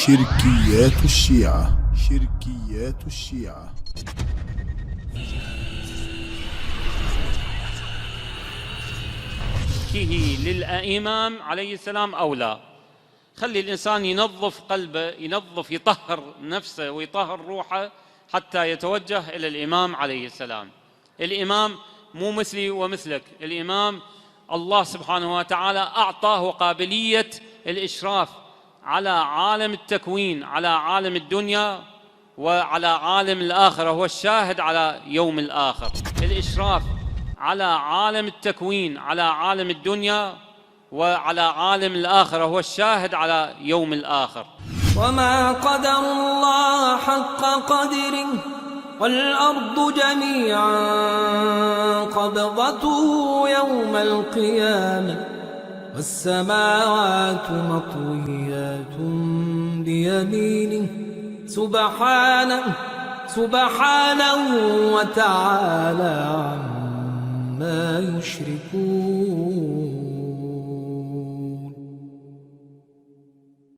شركيات الشيعة. شركيات الشيعة. للإمام عليه السلام أو لا. خلي الإنسان ينظف قلبه، يطهر نفسه ويطهر روحه حتى يتوجه إلى الإمام عليه السلام. الإمام مو مثلي ومثلك، الإمام الله سبحانه وتعالى أعطاه قابلية الإشراف على عالم التكوين، على عالم الدنيا وعلى عالم الآخرة، هو الشاهد على يوم الآخر. الإشراف على عالم التكوين، على عالم الدنيا وعلى عالم الآخرة، هو الشاهد على يوم الآخر. وما قدر الله حق قدره والأرض جميعا قبضته يوم القيامة والسماوات مطويات بيمينه سبحانه وتعالى عما يشركون.